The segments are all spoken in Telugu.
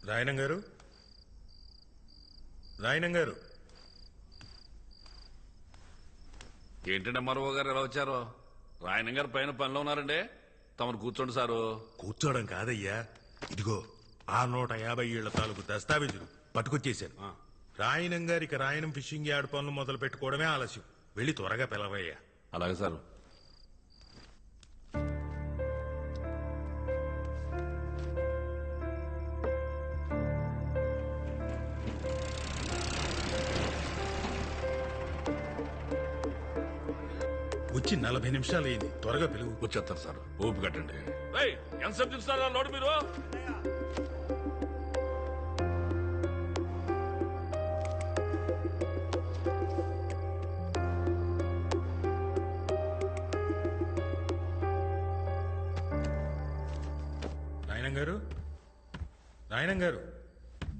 రాయనం గారు, రాయనం గారు. ఏంటంటే మరో గారు ఎలా వచ్చారో? రాయనం గారు పైన పనిలో ఉన్నారండి. తమరు కూర్చోండి సారు. కూర్చోవడం కాదయ్యా, ఇదిగో ఆ 150 ఏళ్ల తాలూకు దస్తావేజులు పట్టుకొచ్చేశాను. రాయనం గారికి రాయనం ఫిషింగ్ యార్డ్ పనులు మొదలు పెట్టుకోవడమే ఆలస్యం. వెళ్ళి త్వరగా పిలవయ్యా. అలాగే సారు. వచ్చి 40 నిమిషాలు అయింది, త్వరగా పిలువు. వచ్చేస్తారు సార్, ఓపు కట్టండి. ఎంతసేపు చూస్తారా లోడు మీరు? రాయనం గారు, రాయనం గారు.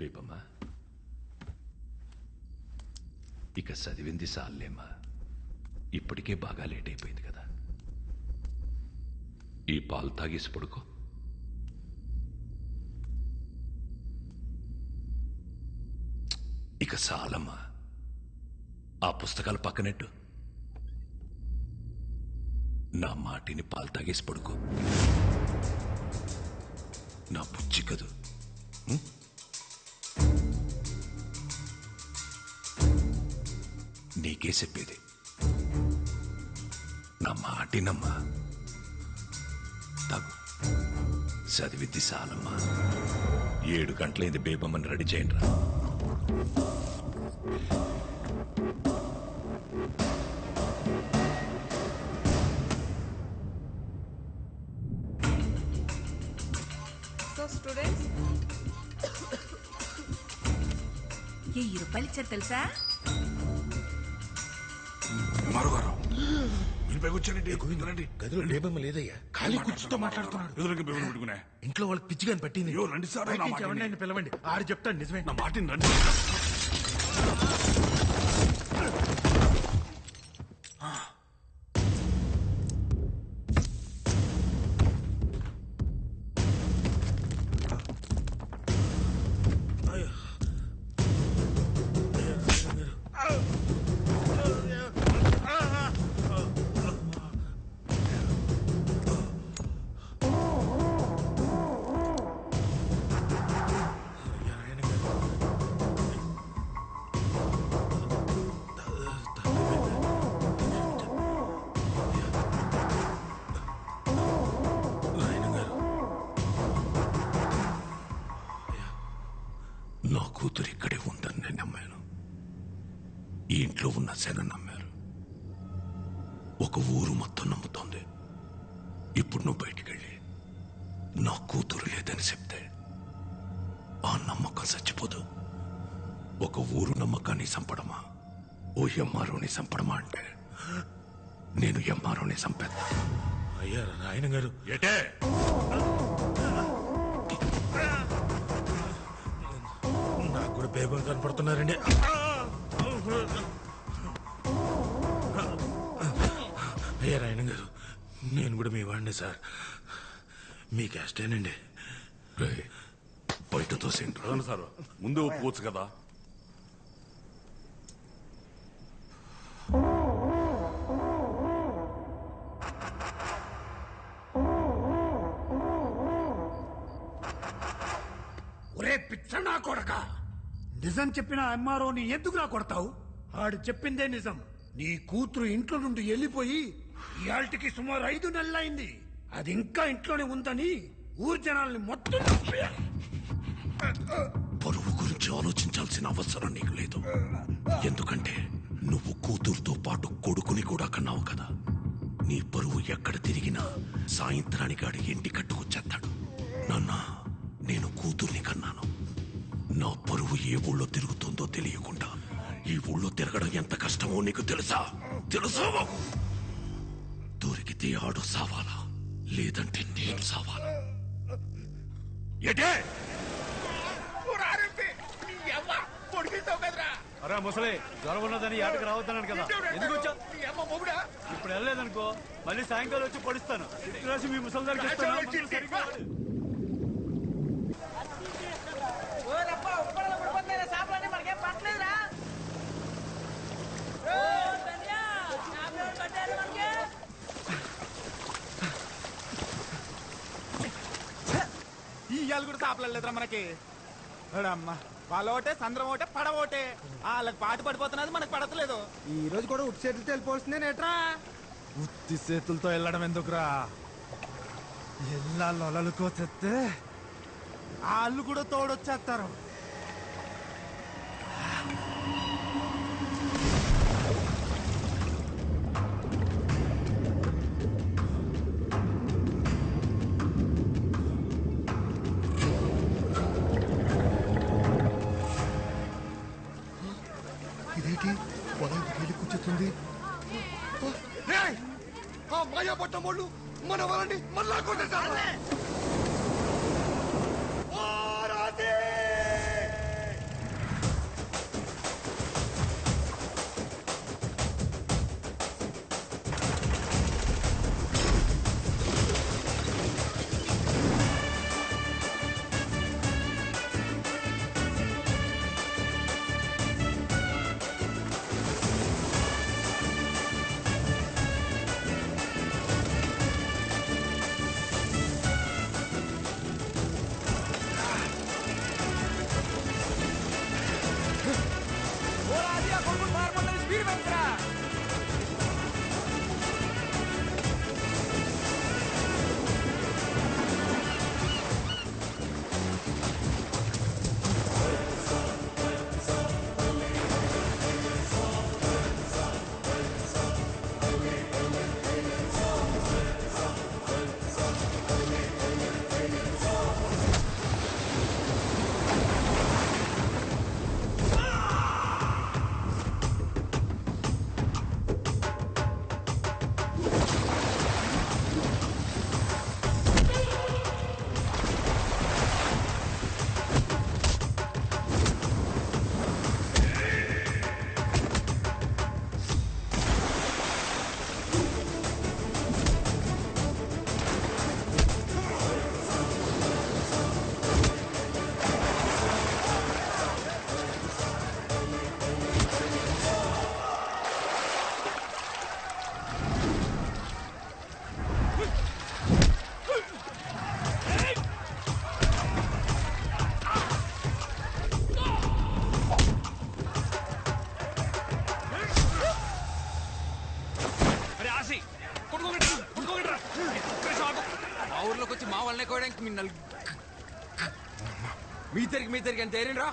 బేబమ్మా, ఇక చదివింది సాలేమ్మా. ఇప్పటికే బాగా లేట్ అయిపోయింది కదా. ఈ పాలు తాగేసి పడుకో. ఇక చాలమ్మా, ఆ పుస్తకాలు పక్కనెట్టు. నా మాటిని పాలు తాగేసి పడుకో. నా బుజ్జి కదూ. నీకే చెప్పేది, నా మాటినమ్మా. తాగు, చదివిద్ది చాలమ్మా. 7 గంటలైంది. బేబమ్మని రెడీ చేయండి రా. స్టూడెంట్స్, ₹1000 ఇచ్చారు తెలుసా? మరోగారు ఇంపై కూర్చోండి. గదిలో లేబమ్మ లేదయ్యా, ఖాళీ కూర్చుతో మాట్లాడుతున్నాడు. ఎదురుగా బేబుని పెట్టుకునే ఇంట్లో వాళ్ళకి పిచ్చిగాని పట్టింది. రండి సార్, ఎవరినైనా పిలవండి, ఆడు చెప్తాడు నిజమే. నా మాటిని రండి. నా కూతురు ఇక్కడే ఉందని నేను నమ్మాను. ఈ ఇంట్లో ఉన్న శన నమ్మారు. ఒక ఊరు మొత్తం నమ్ముతోంది. ఇప్పుడు నువ్వు బయటికెళ్ళి నా కూతురు లేదని చెప్తే ఆ నమ్మకం చచ్చిపోదు. ఒక ఊరు నమ్మకాన్ని చంపడమా, ఓ ఎంఆర్ఓని చంపడమా అంటే నేను ఎంఆర్ఓని చంపేద్దా. అయ్యా రాయనం గారు. ఏటే నాకు కూడా బేబం కనపడుతున్నారండి. అయ్యా రాయనం గారు, నేను కూడా మీ వాడిని సార్. మీ క్యాస్టేనండి. బయట తోసేంటి సార్, ముందు ఒప్పుకోవచ్చు కదా. ఒరే పిచ్చనా కొడక, నిజం చెప్పిన ఎంఆర్ఓని ఎందుకురా కొడతావు? ఆడు చెప్పిందే నిజం. నీ కూతురు ఇంట్లో నుండి వెళ్ళిపోయి ఇయాల్టికి సుమారు 5 నెలలైంది. అది ఇంకా ఇంట్లోనే ఉందని ఊరు జనాల్ని మొత్తం పరువు గురించి ఆలోచించాల్సిన అవసరం నీకు లేదు. ఎందుకంటే నువ్వు కూతురుతో పాటు కొడుకుని కూడా కన్నావు కదా. నీ పరువు ఎక్కడ తిరిగినా సాయంత్రానికి ఆడి ఇంటి కట్టుకొచ్చేస్తాడు. నాన్న, నేను కూతుర్ని కన్నాను. నా పరువు ఏ ఊళ్ళో తిరుగుతుందో తెలియకుండా ఈ ఊళ్ళో తిరగడం ఎంత కష్టమో నీకు తెలుసా? దొరికితే ఆడు సావాలా, లేదంటే నేను సావాలా? ఏటే అరే ముసలి, జ్వరం ఉన్నదని ఏటకు రావద్దన్నాను కదా, ఎందుకు వచ్చా? ఇప్పుడు వెళ్ళలేదనుకో మళ్ళీ సాయంకాలం వచ్చి పడుస్తాను. రాసి మీ ముసలి దగ్గర దెయ్యాలు కూడా సాపలేదురా మనకి. అమ్మా వాళ్ళ ఒకటే సంద్రం ఒకటే పడవ ఒకటే, వాళ్ళకి పాటు పడిపోతున్నది మనకు పడతలేదు. ఈ రోజు కూడా ఉట్టి చేతులతో వెళ్ళిపోవాల్సిందే నేట్రా. ఉత్తి చేతులతో వెళ్ళడం ఎందుకురా, ఎల్లా లొలలుకో తెస్తే వాళ్ళు కూడా తోడొచ్చేస్తారు. ఇదేంటి పొలం వెళ్ళి కూర్చుంది. మాయా పట్టం వాళ్ళు మన వాళ్ళని మళ్ళా కొట్టేశారు. మీ తిరిగి ఎంత ఏరినరా?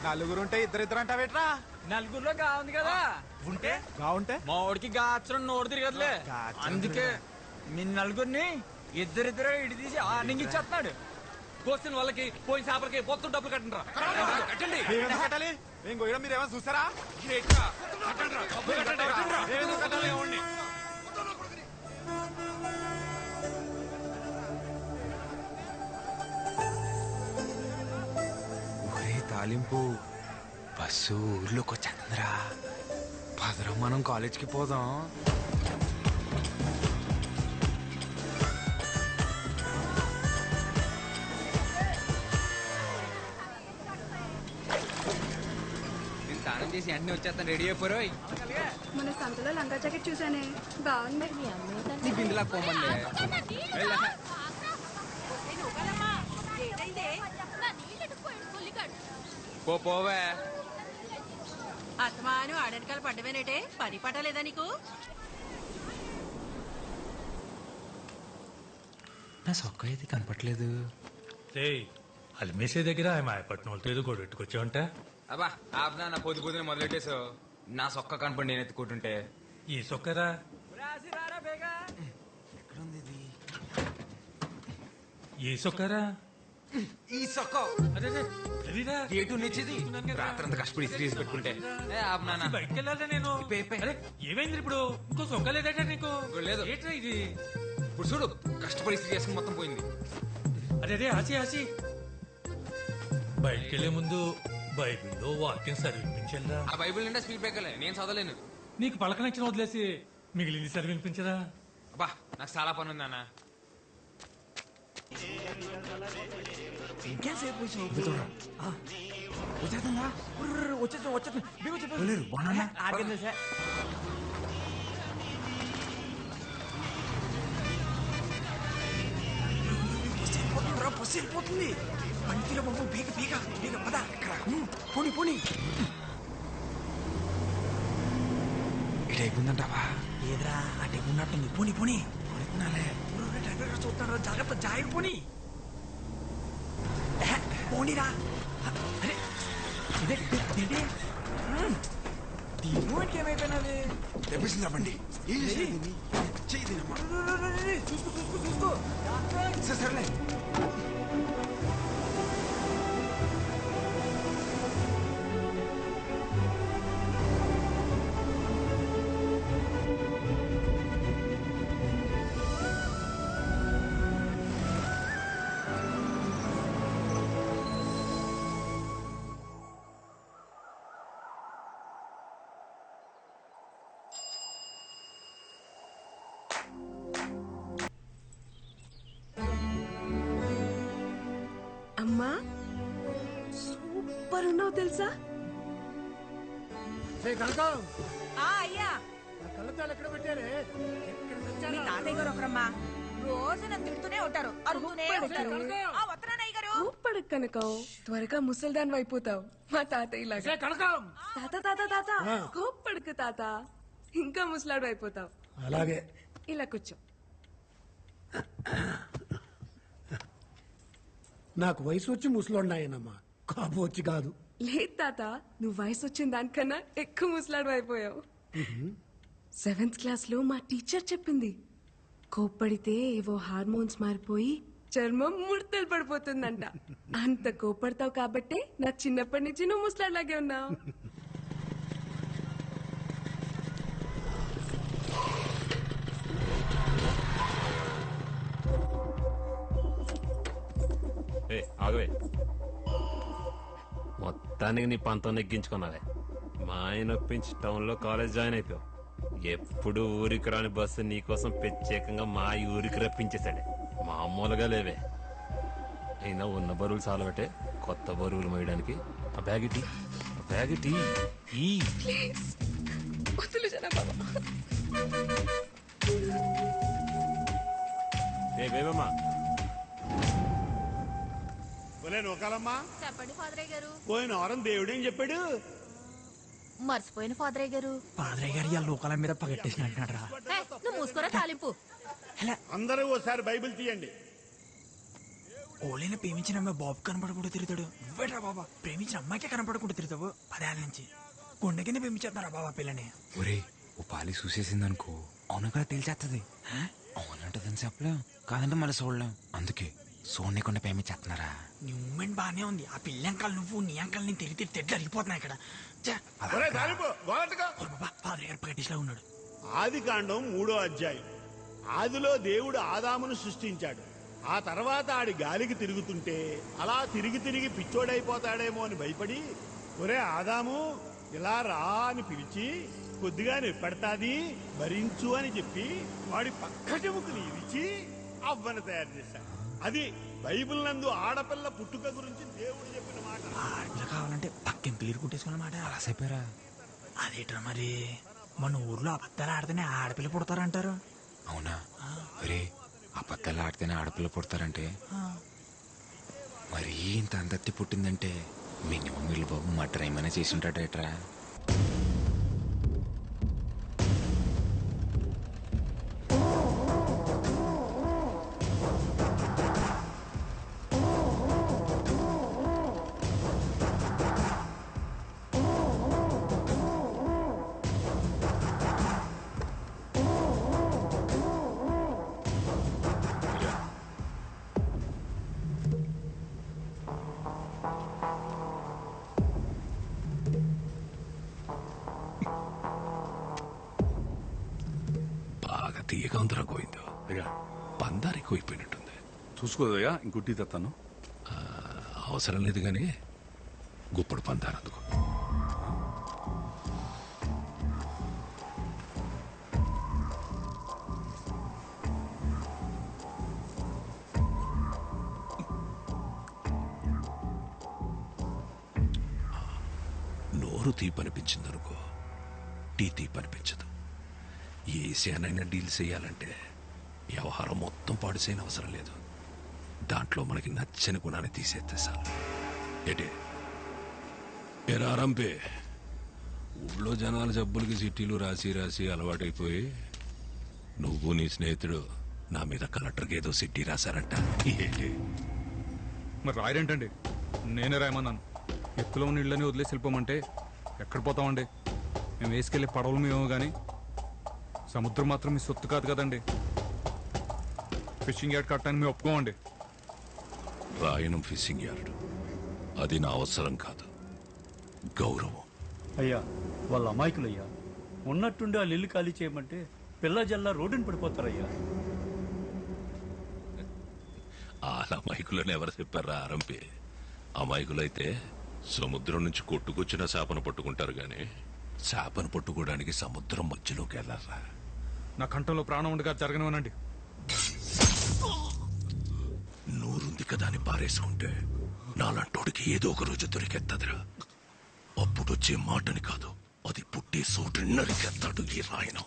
నలుగురుంటే ఇద్దరిద్దరు అంటావేట్రా? నలుగురిలో కావుంది కదా. ఉంటే బాగుంటే మా వాడికి గాచరం నోరు తిరగదులే, అందుకే మీ నలుగురిని ఇద్దరిద్దరు ఇడి తీసి ఆర్నింగ్ ఇచ్చేస్తున్నాడు. కోసిన వాళ్ళకి పోయిన చేపలకి పొత్తు డబ్బులు కట్టండి. కట్టండి. కట్టాలి ఏం గోయడం మీరేమో చూసారా? తాలింపు బస్సు ఊర్లోకి వచ్చేంద్రా. పదరం మనం కాలేజ్కి పోదాం. నేను స్నానం చేసి వెంటనే వచ్చేస్తాను. రెడీ అయిపోరు. మన సంతలో లంగా జాకెట్ చూసానే, బాగుంది. నీ బిందులా పోమండి. పోవే. అత్తమాను ఆడనకాలు పడ్డవేనేటే, పని పట్టలేదా నీకు? నా సొక్క అయితే కనపట్లేదు. అల్మేసే దగ్గర ఆమె ఆయపట్నం వాళ్ళతో ఏదో గొడవెట్టుకొచ్చావంట. అబ్బా ఆపునా, నా పొద్దు పొద్దున మొదలెట్టేసావు. నా సొక్క కనపడి నేను ఎత్తుకుంటుంటే. ఈ సొక్కరా ఎక్కడుంది ఇది? ఈ సొక్కరా ఈ సొక్క గేటు నిచ్చేది. రాత్రంతా కష్టపడి తీసి పెట్టుకుంటే ఆపునా. బయటకు వెళ్ళాలా నేను? ఏమైంది ఇప్పుడు? ఇంకో సొక్క లేదట నీకు? లేదు. ఏంట్రా ఇది? ఇప్పుడు చూడు, కష్టపడి చేసుకుని మొత్తం పోయింది. అదే ఆసి ఆసి బయటికి వెళ్లే ముందు బైబిల్లో వాక్యం చదివించల్లా. ఆ బైబిల్ నిండా స్పీడ్ బ్రేకర్లే, నేను చదవలేను. నీకు పలకనచ్చిన వదిలేసి మిగిలింది చదివినిపించరా? అబ్బా నాకు చాలా పని ఉంది అన్న. ఇంకేసేపు వచ్చేస్తుందా? ఆగింది సార్. బస్సు వెళ్ళిపోతుంది. పంటిలో బాబు బీగ బీగ బీగ పద. పోనీ పోనీ. ఇటైపోయిందంటావా? ఏదిరా అటైపోయినట్టుంది. పోనీ పోనీ పోనీ. డ్రైవర్ చూస్తాడు, జాగ్రత్త జాయిర్ పోనీ. పోనీరా. అరే ఇదేంటి దీనికి ఏమైపోయినది? తెప్పిసిందా బండి చూసుకో. సరేలే. అమ్మా సూపర్ ఉన్నావు తెలుసా? కనకం అయ్యా కళ్ళద్దాలు ఎక్కడ పెట్టారే? మీ తాతయ్య గారు ఒకరమ్మా రోజు నన్ను తిడుతూనే ఉంటారు, అరుగుతూనే ఉంటారు. వస్తున్నాను అయ్య గారు. ఊపడకు కనకం, త్వరగా ముసల్దాన్ అయిపోతావు మా తాతయ్య లాగా. కనకం తాత తాత తాత కోప్పడకు తాత, ఇంకా ముసలాడు అయిపోతావు. అలాగే. ఇలా కూర్చో. నాకు వయసు వచ్చి ముసలోన్నాయనమ్మా, కాపు వచ్చి కాదు. లేదు తాత, నువ్వు వయసు వచ్చిన దానికన్నా ఎక్కువ ముసలాడు అయిపోయావు. 7th క్లాస్ లో మా టీచర్ చెప్పింది, కోప్పడితే ఏవో హార్మోన్స్ మారిపోయి చర్మం ముడతలు పడిపోతుందంట. అంత కోప్పడతావు కాబట్టే నా చిన్నప్పటి నుంచి నువ్వు ముసలాడ్లాగే ఉన్నావు. ఆగవే, మొత్తానికి నీ పంతం నెగ్గించుకున్నావే. మా ఆయన ఒప్పించి టౌన్ లో కాలేజ్ జాయిన్ అయిపోయావు. ఎప్పుడు ఊరికి రాని బస్సు నీకోసం ప్రత్యేకంగా మా ఊరికి రప్పించేశాడే. మామూలుగా లేవే. అయినా ఉన్న బరువులు చాలబట్టే కొత్త బరువులు మోయడానికి. ఆ బ్యాగ్ ఇటీ, ఆ బ్యాగ్ ఇటీ. ఏ బేబమ్మా, నూకాలమ్మా చెప్పండి ఫాదరయ్య గారు. పోయిన వారం దేవుడేం చెప్పాడు? మర్చిపోయిన ఫాదరయ్య గారు. పాదరయ్య గారు ఇవాళ లోకాల మీద పగట్టేసిన అంటున్నాడు రా. నువ్వు మూసుకోరా తాలింపు. అందరూ ఓసారి బైబిల్ తీయండి. ఓలైనా ప్రేమించిన అమ్మాయి బాబు కనపడకుండా తిరుగుతాడు. నువ్వేట్రా బాబా ప్రేమించిన అమ్మాయికే కనపడకుండా తిరుగుతావు? 10 ఏళ్ళ నుంచి కొండ కింద ప్రేమించేస్తున్నారా బాబా పిల్లని? ఒరే ఓ పాలి చూసేసిందనుకో, అవును కదా తేల్చేస్తుంది. అవునంటదని చెప్పలేం, కాదంటే మళ్ళీ చూడలేం. అందుకే చూడకుండా ప్రేమించేస్తున్నారా? నీ మూమెంట్ బానే ఉంది. ఆ పిల్ల అంకాలు నువ్వు, నీ అంకాలు నేను తిరిగి తెడ్లు అరిగిపోతున్నాయి ఇక్కడ. పాదరయ్య గారు పగట్టేసిలా ఉన్నాడు. ఆదికాండం 3వ అధ్యాయం. ఆదిలో దేవుడు ఆదామును సృష్టించాడు. ఆ తర్వాత ఆడి గాలికి తిరుగుతుంటే అలా తిరిగి తిరిగి పిచ్చోడైపోతాడేమో అని భయపడి, ఒరే ఆదాము ఇలా రా అని పిలిచి కొద్దిగా నిప్పెడతాది భరించు అని చెప్పి వాడి పక్క చెముకుని ఇరిచి అవ్వను తయారు చేశాడు. అది బైబిల్ నందు ఆడపిల్ల పుట్టుక గురించి దేవుడు చెప్పిన మాట. ఆడపిల్ల కావాలంటే పక్కన పిల్లలు కుట్టేసుకున్నమాట. అలా చెప్పారా? అదేట్రా మరి, మన ఊర్లో అబద్ధాలు ఆడితేనే ఆడపిల్ల పుడతారంటారు. అవునా? ఒరే అబద్ధాలు ఆడితేనే ఆడపిల్ల పుడతారంటే మరీ ఇంత అందత్తి పుట్టిందంటే మినిమం వీళ్ళు బాబు మటర్ ఏమైనా చేసి ఉంటాడేట్రా? బాగా తీయగా ఉందిరా గోయిందో. పందారు ఎక్కువైపోయినట్టుంది. చూసుకోదయ్యా, ఇంకొట్టి తెస్తాను. అవసరం లేదు కానీ గుప్పుడు పందారు అందుకో. నోరు తీపనిపించిందనుకో, టీ తీపనిపించదు. ఏ విషయానైనా డీల్ చేయాలంటే వ్యవహారం మొత్తం పాడు చేయని అవసరం లేదు. దాంట్లో మనకి నచ్చని గుణాన్ని తీసేస్తే చాలు. ఏటే ఎరా రంపే, ఊళ్ళో జనాల జబ్బులకి చిట్టీలు రాసి రాసి అలవాటైపోయి నువ్వు నీ స్నేహితుడు నా మీద కలెక్టర్కి ఏదో చిట్టి రాశారంట. ఏంటి మరి రాయరేంటండి? నేనే రాయమన్నాను. ఎత్తులో ఉన్న ఇళ్ళని వదిలేసి వెళ్ళిపోమంటే ఎక్కడ పోతామండి? మేము వేసుకెళ్ళి పడవలు మేము కానీ సముద్రం మాత్రం మీ సొత్తు కాదు కదండి. ఫిషింగ్ యార్డ్ కట్టడానికి మేము ఒప్పుకోమండి. రాయనం ఫిషింగ్ యార్డ్ అది నా అవసరం కాదు, గౌరవం. అయ్యా వాళ్ళ అమాయకులయ్యా. ఉన్నట్టుండి వాళ్ళు ఇల్లు ఖాళీ చేయమంటే పిల్ల జల్లా రోడ్డుని పడిపోతారయ్యా. ఆ అమాయకులని ఎవరు చెప్పారా ఆరంపి? అమాయకులైతే సముద్రం నుంచి కొట్టుకొచ్చిన చేపను పట్టుకుంటారు గాని చేపను పట్టుకోవడానికి సముద్రం మధ్యలోకి వెళ్ళారా? నా కంఠంలో ప్రాణం ఉండగా జరగనివ్వనండి. నూరుంది కదా అని పారేసుకుంటే నాలంటోడికి ఏదో ఒక రోజు దొరికెత్తదిరా. అప్పుడొచ్చే మాటని కాదు, అది పుట్టే చోటు నరికెత్తాడు ఈ రాయనం.